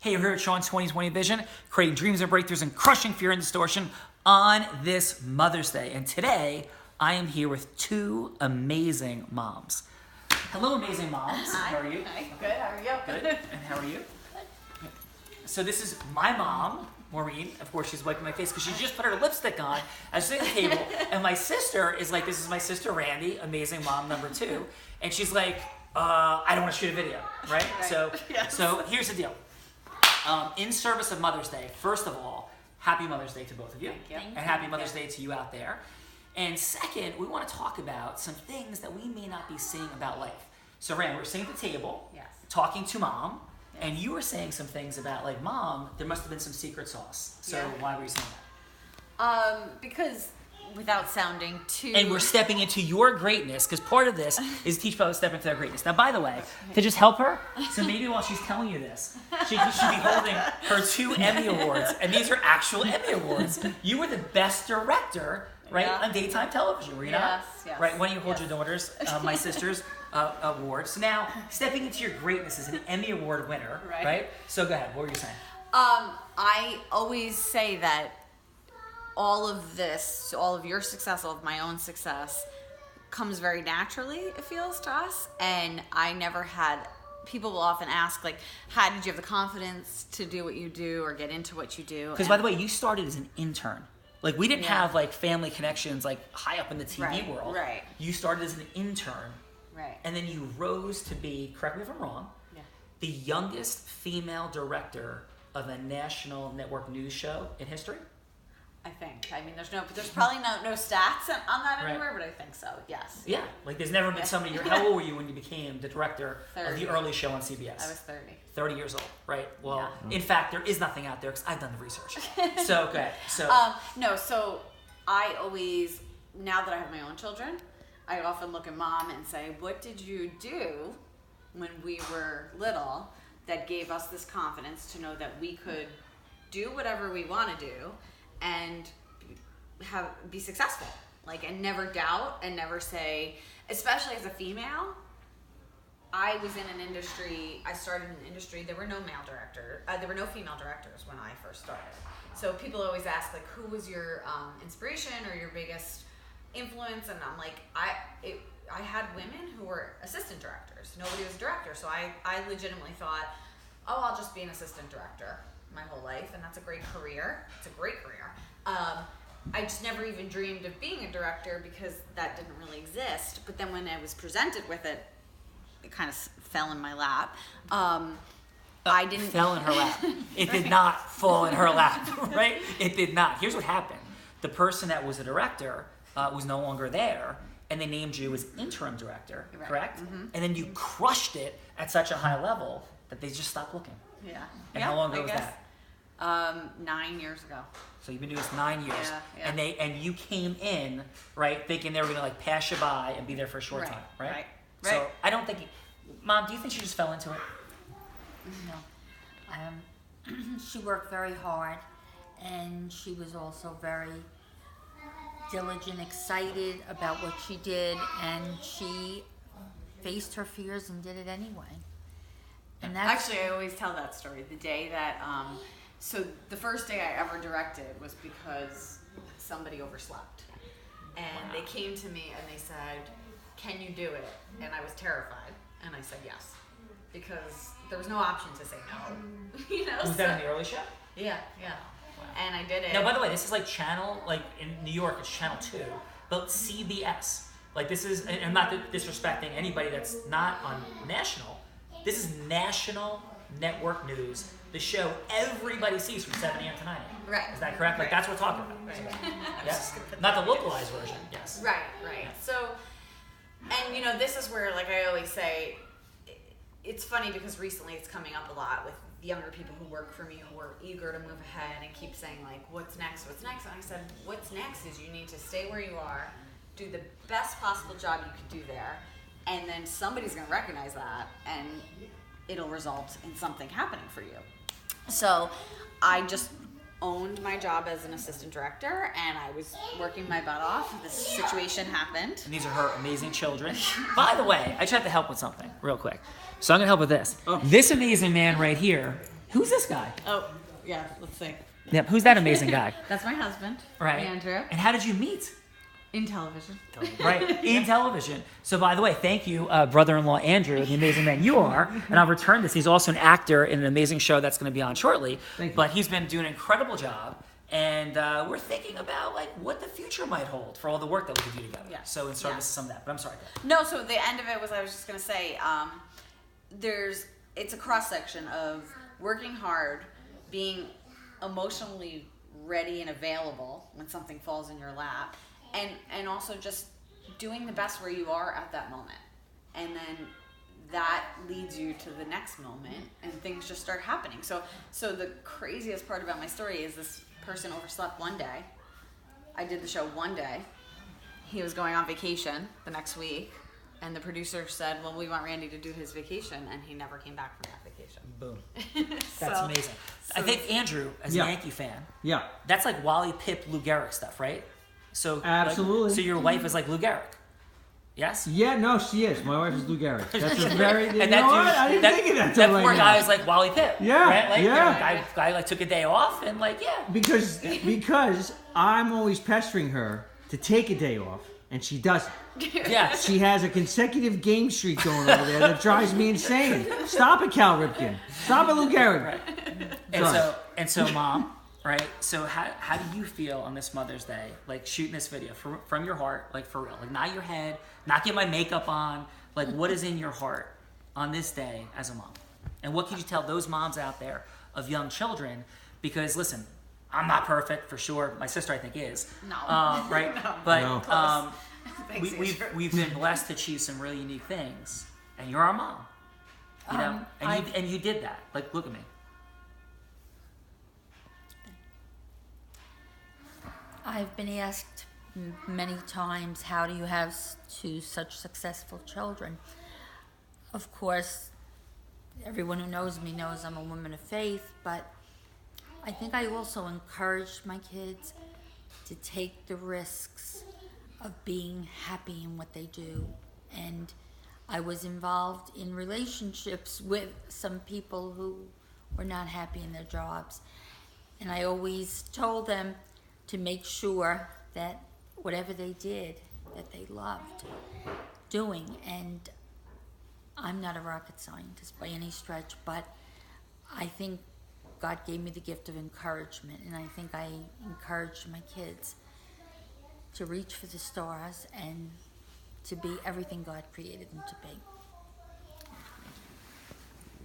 Hey, you're here at Sean's 2020 Vision, creating dreams and breakthroughs and crushing fear and distortion on this Mother's Day. And today, I am here with two amazing moms. Hello, amazing moms. Hi. How are you? Hi. Good. How are you? Good. And how are you? Good. So this is my mom, Maureen. Of course, she's wiping my face because she just put her lipstick on as she's at the table. And my sister is like, this is my sister Randy, amazing mom number 2. And she's like, I don't want to shoot a video, right? So here's the deal. In service of Mother's Day, first of all, happy Mother's Day to both of you. Thank you. And happy Mother's Day to you out there. And second, we want to talk about some things that we may not be seeing about life. So Rand, we're sitting at the table, talking to Mom, and you were saying some things about, like, Mom, there must have been some secret sauce. So why were you saying that? Because without sounding too... And we're stepping into your greatness, because part of this is teach people to step into their greatness. Now, by the way, to just help her, so maybe while she's telling you this, she should be holding her 2 Emmy Awards, and these are actual Emmy Awards. You were the best director, right, on daytime television, were you not? Yes. Right, why don't you hold your daughters, my sister's award. So now, stepping into your greatness as an Emmy Award winner, right? So go ahead, what were you saying? I always say that all of this, all of your success, all of my own success, comes very naturally, it feels to us. And I never had, people will often ask, like, how did you have the confidence to do what you do or get into what you do? Because, by the way, you started as an intern. Like, we didn't have, like, family connections, like, high up in the TV world. Right. You started as an intern. Right. And then you rose to be, correct me if I'm wrong, the youngest female director of a national network news show in history? I think. I mean, there's probably no stats on that anywhere, but I think so. Yes. Yeah. Like, there's never been somebody. How old were you when you became the director 30. of the early show on CBS? I was 30. 30 years old, right? Well, in fact, there is nothing out there because I've done the research. So go ahead. So I always, now that I have my own children, I often look at Mom and say, what did you do when we were little that gave us this confidence to know that we could do whatever we want to do and be successful, like, and never doubt and never say, especially as a female. I was in an industry, I started in an industry, there were no female directors when I first started. So people always ask, like, who was your inspiration or your biggest influence? And I'm like, I had women who were assistant directors. Nobody was a director. So I legitimately thought, oh, I'll just be an assistant director my whole life, and that's a great career. It's a great career. I just never even dreamed of being a director because that didn't really exist. But then when I was presented with it, it kind of fell in my lap. I didn't... Fell in her lap. It did not fall in her lap, right? It did not. Here's what happened. The person that was a director was no longer there, and they named you as interim director, correct? Mm-hmm. And then you crushed it at such a high level that they just stopped looking. Yeah. And how long ago was that? 9 years ago. So you've been doing this 9 years. Yeah. And you came in, right, thinking they were gonna, like, pass you by and be there for a short time, right? So I don't think Mom, do you think she just fell into it? No. She worked very hard, and she was also very diligent, excited about what she did, and she faced her fears and did it anyway. And that's actually, I always tell that story. The day that, so the first day I ever directed was because somebody overslept. And they came to me and they said, can you do it? And I was terrified. And I said yes. Because there was no option to say no. You know? Was that in the early show? Yeah. Wow. And I did it. Now, by the way, this is like channel, like in New York, it's channel 2, but CBS. Like, this is, and I'm not disrespecting anybody that's not on national. This is national network news. The show everybody sees from 7 a.m. to 9 a.m. Right. Is that correct? Like, that's what we're talking about. Right. Yes? Not the localized version, yes. Right. Yeah. So, and you know, this is where, like I always say, it's funny because recently it's coming up a lot with younger people who work for me who are eager to move ahead and keep saying, like, what's next? And I said, what's next is you need to stay where you are, do the best possible job you could do there, and then somebody's going to recognize that, and it'll result in something happening for you. So I just owned my job as an assistant director, and I was working my butt off. This situation happened. And these are her amazing children. By the way, I just have to help with something real quick. So I'm going to help with this. This amazing man right here Who's this guy? Oh, yeah, let's see. Yep. Who's that amazing guy? That's my husband, Right. Andrew, And how did you meet? in television. Right, in television. So, by the way, thank you, brother-in-law Andrew, the amazing man you are. And I'll return this. He's also an actor in an amazing show that's going to be on shortly. Thank you. But he's been doing an incredible job. And we're thinking about like what the future might hold for all the work that we could do together. Yeah. So, in service Yeah. to some of that. But I'm sorry. No, so the end of it was I was just gonna say, it's a cross section of working hard, being emotionally ready and available when something falls in your lap, and also just doing the best where you are at that moment, and then that leads you to the next moment, and things just start happening. So the craziest part about my story is this person overslept one day. I did the show one day. He was going on vacation the next week, and the producer said, well, we want Randy to do his vacation, and he never came back from that vacation. Boom. That's So- amazing. I think Andrew, as a Yeah. Yankee fan, Yeah. that's like Wally Pipp, Lou Gehrig stuff, right? So Absolutely. so your wife is like Lou Gehrig. Yes? Yeah, no, she is. My wife is Lou Gehrig. That's a very. You And know that what? dude, I didn't think of that that till right poor now. guy was like Wally Pipp. Yeah, right? Like, yeah. You know, guy like took a day off and like, yeah. Because I'm always pestering her to take a day off, and she doesn't. Yes. She has a consecutive game streak going over there that drives me insane. Stop it, Cal Ripken. Stop it, Lou Gehrig. Right. And so, Mom, right? So how do you feel on this Mother's Day, like shooting this video from your heart, like for real, like not your head, not get my makeup on, like what is in your heart on this day as a mom, and what can you tell those moms out there of young children? Because listen, I'm not perfect for sure. My sister, I think, is. No. Right. No. But No. Thanks, Andrew. we've been blessed to achieve some really unique things, and you're our mom. You know, and you did that. Like, look at me. I've been asked many times, how do you have two such successful children? Of course, everyone who knows me knows I'm a woman of faith, but I think I also encouraged my kids to take the risks of being happy in what they do. And I was involved in relationships with some people who were not happy in their jobs. And I always told them to make sure that whatever they did, that they loved doing. And I'm not a rocket scientist by any stretch, but I think God gave me the gift of encouragement, and I think I encouraged my kids to reach for the stars and to be everything God created them to be.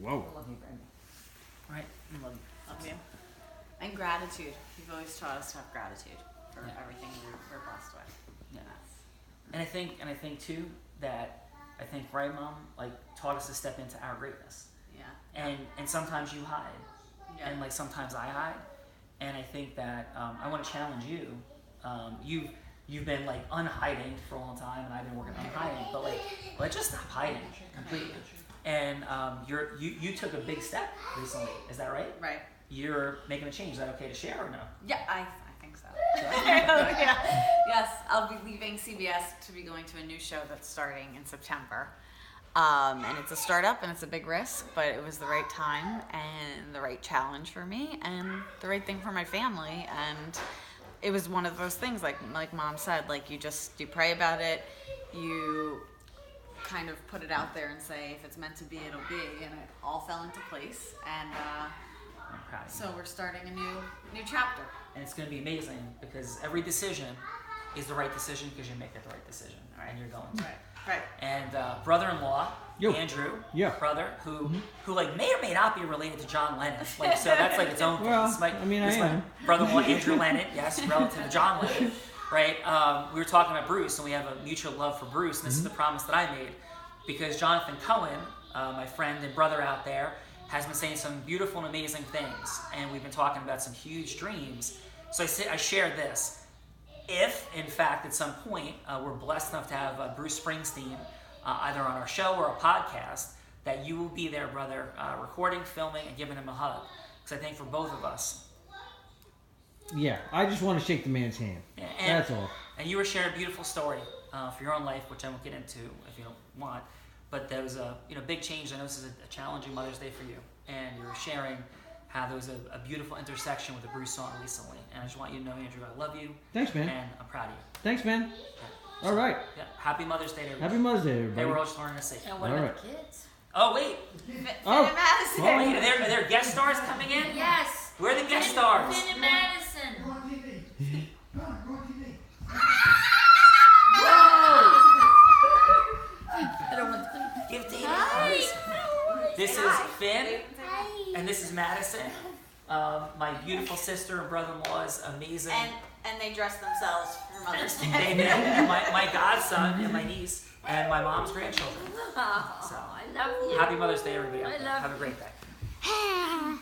Whoa. Right. I love you. Love you. And gratitude. You've always taught us to have gratitude for everything we're blessed with. Yeah. And I think too that right, Mom, like taught us to step into our greatness. Yeah. And sometimes you hide, Yeah. and like sometimes I hide, and I think that I want to challenge you. You've been like unhiding for a long time, and I've been working on hiding, but like let's just stop hiding completely. And you took a big step recently. Is that right? Right. You're making a change. Is that okay to share or no? Yeah, I think so. Yeah. Yes, I'll be leaving CBS to be going to a new show that's starting in September. And it's a startup and it's a big risk, but it was the right time and the right challenge for me and the right thing for my family. And it was one of those things, like Mom said, like you pray about it, you kind of put it out there and say, if it's meant to be, it'll be. And it all fell into place. And I'm proud of you. so we're starting a new chapter. And it's going to be amazing because every decision is the right decision because you make it the right decision, and you're going to. Right. And brother-in-law, Yo. Andrew, Yeah. brother, who like may or may not be related to John Lennon. Like, so that's like its own thing. Well, This is my, I mean, this I is my am. brother-in-law, Andrew Lennon, yes, relative to John Lennon, right? We were talking about Bruce, and we have a mutual love for Bruce, and this is the promise that I made, because Jonathan Cohen, my friend and brother out there, has been saying some beautiful and amazing things, and we've been talking about some huge dreams. So I shared this. If, in fact, at some point, we're blessed enough to have Bruce Springsteen either on our show or a podcast, that you will be there, brother, recording, filming, and giving him a hug. Because I think for both of us. Yeah, I just want to shake the man's hand. That's all. And you were sharing a beautiful story for your own life, which I won't get into if you don't want. But there was a big change. I know this is a challenging Mother's Day for you. And you were sharing how there was a beautiful intersection with the Bruce song recently. And I just want you to know, Andrew, I love you. Thanks, man. And I'm proud of you. Thanks, man. Yeah. All right. Yeah. Happy Mother's Day to everybody. Happy Mother's Day, They everybody. were all just learning to sing. And what All about right. the kids? Oh, wait. Finn Oh. and Madison. Oh. Wait, are there guest stars coming in? Yes. Where are the guest stars? Finn and Madison. I don't want to. Give David Hi. hugs. This is Finn, Hi. and this is Madison. My beautiful sister and brother-in-law's amazing. And they dress themselves for Mother's Day. They met my godson and my niece and my mom's grandchildren. Oh, I love you. Happy Mother's Day, everybody. I love Have a great day.